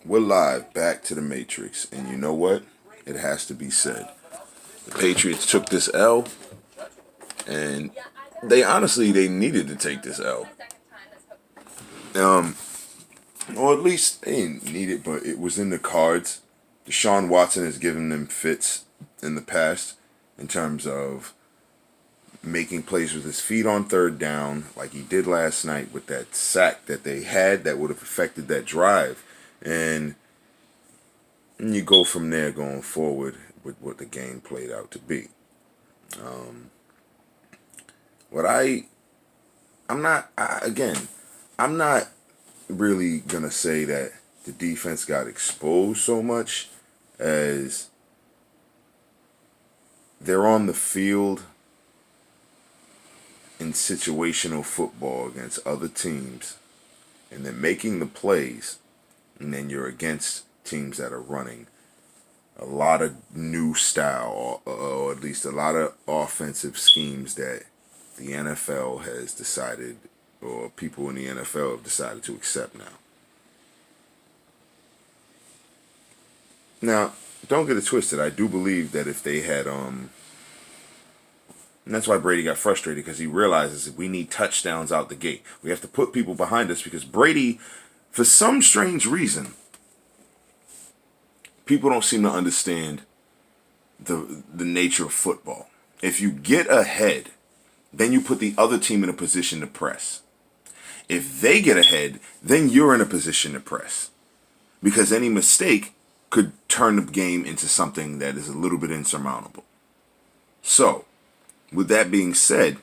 We're live back to the Matrix, and you know what? It has to be said. The Patriots took this L, and they needed to take this L. Um, or at least they didn't need it, but it was in the cards. Deshaun Watson has given them fits in the past in terms of making plays with his feet on third down, like he did last night with that sack that they had that would have affected that drive, and you go from there going forward with what the game played out to be. Um, what I'm not again, I'm not really gonna say that the defense got exposed so much as they're on the field in situational football against other teams, and they're making the plays, and then you're against teams that are running a lot of new style, or at least a lot of offensive schemes that the NFL has decided, or people in the NFL have decided to accept now. Now, don't get it twisted. I do believe that if they had, and that's why Brady got frustrated because he realizes that we need touchdowns out the gate. We have to put people behind us because Brady, for some strange reason, people don't seem to understand the nature of football. If you get ahead, then you put the other team in a position to press. If they get ahead, then you're in a position to press. Because any mistake could turn the game into something that is a little bit insurmountable. So, with that being said,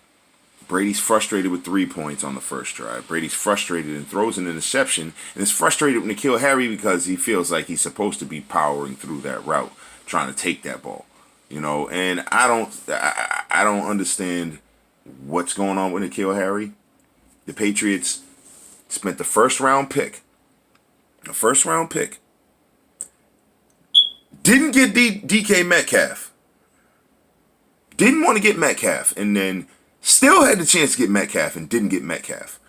Brady's frustrated with 3 points on the first drive. Brady's frustrated and throws an interception, and is frustrated with N'Keal Harry because he feels like he's supposed to be powering through that route, trying to take that ball. And I don't understand what's going on with N'Keal Harry. The Patriots spent the first round pick, didn't get DK Metcalf, didn't want to get Metcalf, and then still had the chance to get Metcalf and didn't get Metcalf.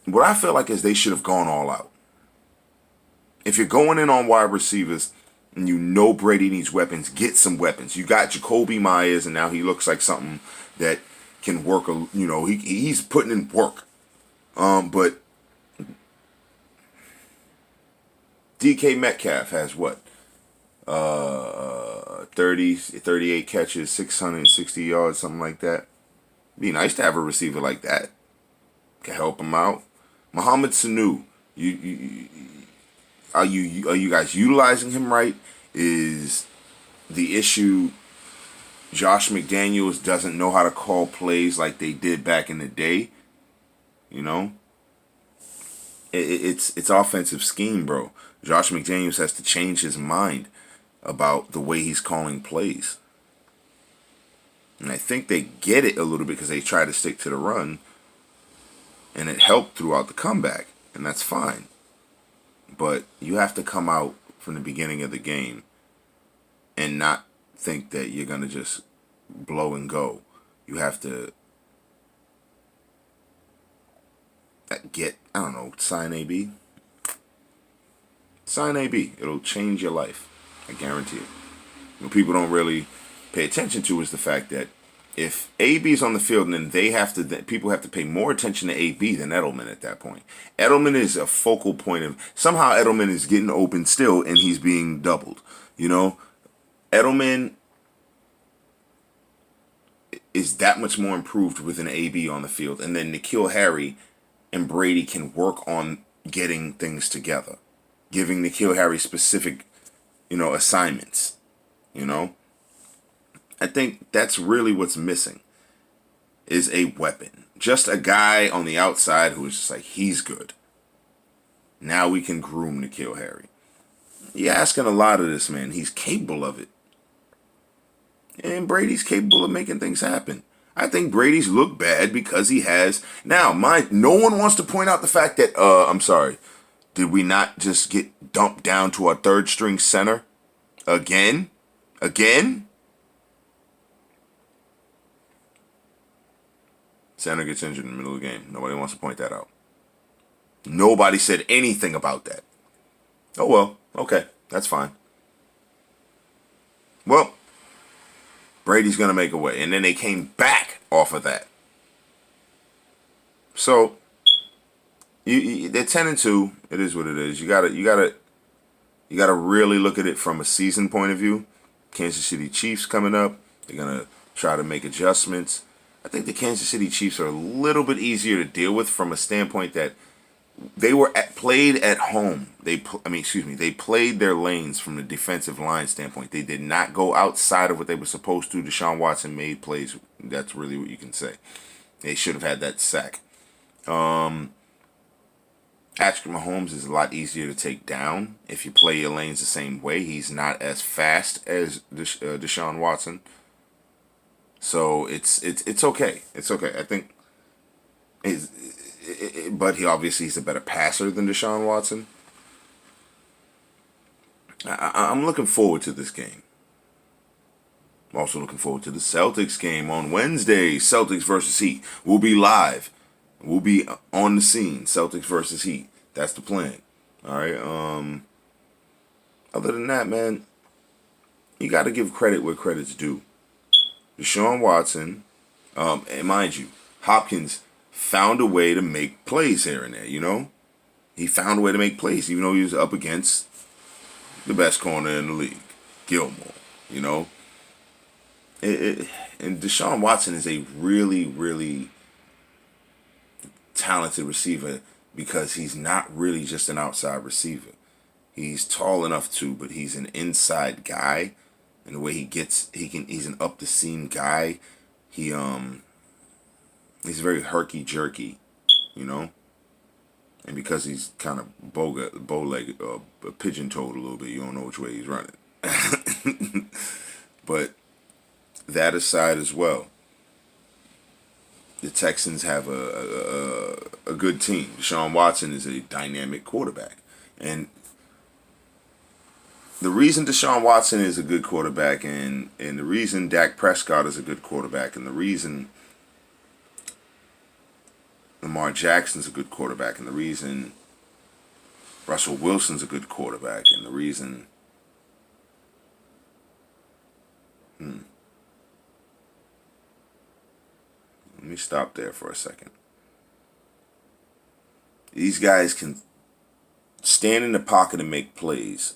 What I feel like is they should have gone all out. If you're going in on wide receivers and you know Brady needs weapons, get some weapons. You got Jacoby Myers, and now he looks like something that can work. He's putting in work. But DK Metcalf has what? 38 catches, 660 yards, something like that. Be nice to have a receiver like that. Can help him out. Mohamed Sanu, are you guys utilizing him right? Is the issue Josh McDaniels doesn't know how to call plays like they did back in the day? It's offensive scheme, bro. Josh McDaniels has to change his mind about the way he's calling plays. And I think they get it a little bit because they try to stick to the run, and it helped throughout the comeback, and that's fine. But you have to come out from the beginning of the game and not think that you're going to just blow and go. You have to sign AB. Sign AB. It'll change your life. I guarantee it. What people don't really pay attention to is the fact that if AB is on the field, then people have to pay more attention to AB than Edelman at that point. Edelman is a focal point of, somehow Edelman is getting open still and he's being doubled. Edelman is that much more improved with an AB on the field. And then N'Keal Harry and Brady can work on getting things together, giving N'Keal Harry specific, assignments. I think that's really what's missing is a weapon. Just a guy on the outside who is just like, he's good. Now we can groom N'Keal Harry. You're asking a lot of this man. He's capable of it. And Brady's capable of making things happen. I think Brady's looked bad because he has. Now, no one wants to point out the fact that, I'm sorry, did we not just get dumped down to our third string center? Again? Center gets injured in the middle of the game. Nobody wants to point that out. Nobody said anything about that. Oh well, okay, that's fine. Well, Brady's gonna make a way, and then they came back off of that. So they're 10-2. It is what it is. You gotta really look at it from a season point of view. Kansas City Chiefs coming up. They're gonna try to make adjustments. I think the Kansas City Chiefs are a little bit easier to deal with from a standpoint that played at home. They played their lanes from the defensive line standpoint. They did not go outside of what they were supposed to. Deshaun Watson made plays. That's really what you can say. They should have had that sack. Patrick Mahomes is a lot easier to take down if you play your lanes the same way. He's not as fast as Deshaun Watson, so it's okay. It's okay. I think, but he obviously he's a better passer than Deshaun Watson. I'm looking forward to this game. I'm also looking forward to the Celtics game on Wednesday. Celtics versus Heat. We'll be live. We'll be on the scene. Celtics versus Heat. That's the plan. All right. Other than that, man, you got to give credit where credit's due. Deshaun Watson, and mind you, Hopkins found a way to make plays here and there. He found a way to make plays, even though he was up against the best corner in the league, Gilmore. You know, and Deshaun Watson is a really, really talented receiver because he's not really just an outside receiver. He's tall enough to, but he's an inside guy. And the way he's an up the seam guy. He's very herky jerky, you know. And because he's kind of bow legged, pigeon toed a little bit, you don't know which way he's running. But that aside as well, the Texans have a good team. Deshaun Watson is a dynamic quarterback, and the reason Deshaun Watson is a good quarterback, and the reason Dak Prescott is a good quarterback, and the reason Lamar Jackson's a good quarterback, and the reason Russell Wilson's a good quarterback, and the reason let me stop there for a second. These guys can stand in the pocket and make plays,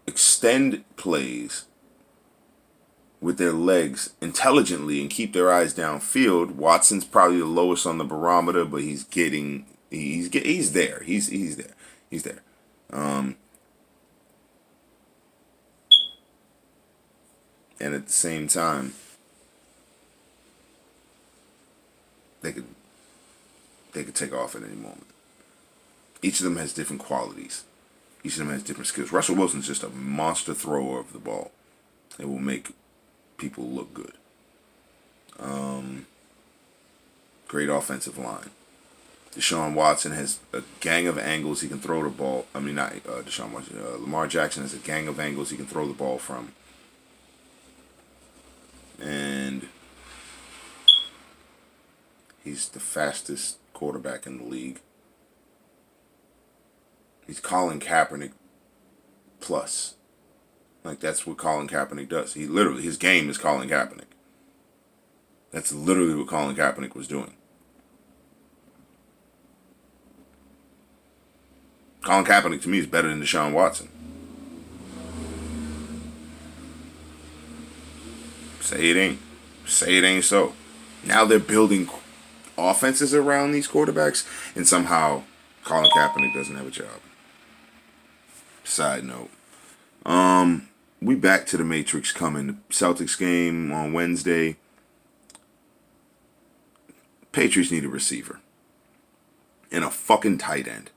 extend plays with their legs intelligently and keep their eyes downfield. Watson's probably the lowest on the barometer, but he's there. He's there. He's there. And at the same time, they could take off at any moment. Each of them has different qualities. Each of them has different skills. Russell Wilson's just a monster thrower of the ball. It will make people look good. Great offensive line. Deshaun Watson has a gang of angles he can throw the ball. I mean, not Deshaun Watson. Lamar Jackson has a gang of angles he can throw the ball from. And he's the fastest quarterback in the league. He's Colin Kaepernick plus. Like, that's what Colin Kaepernick does. His game is Colin Kaepernick. That's literally what Colin Kaepernick was doing. Colin Kaepernick, to me, is better than Deshaun Watson. Say it ain't. Say it ain't so. Now they're building offenses around these quarterbacks, and somehow Colin Kaepernick doesn't have a job. Side note. We back to the Matrix coming. The Celtics game on Wednesday. Patriots need a receiver. And a fucking tight end.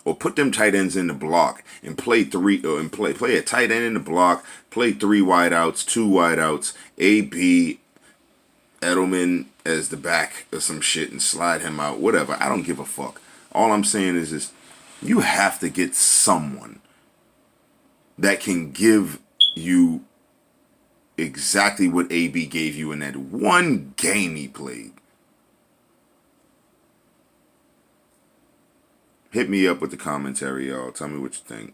Or put them tight ends in the block and play a tight end in the block, play 3 wideouts, 2 wideouts, AB, Edelman as the back or some shit and slide him out, whatever. I don't give a fuck. All I'm saying is you have to get someone that can give you exactly what AB gave you in that one game he played. Hit me up with the commentary, y'all. Tell me what you think.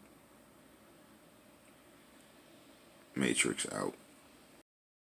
Matrix out.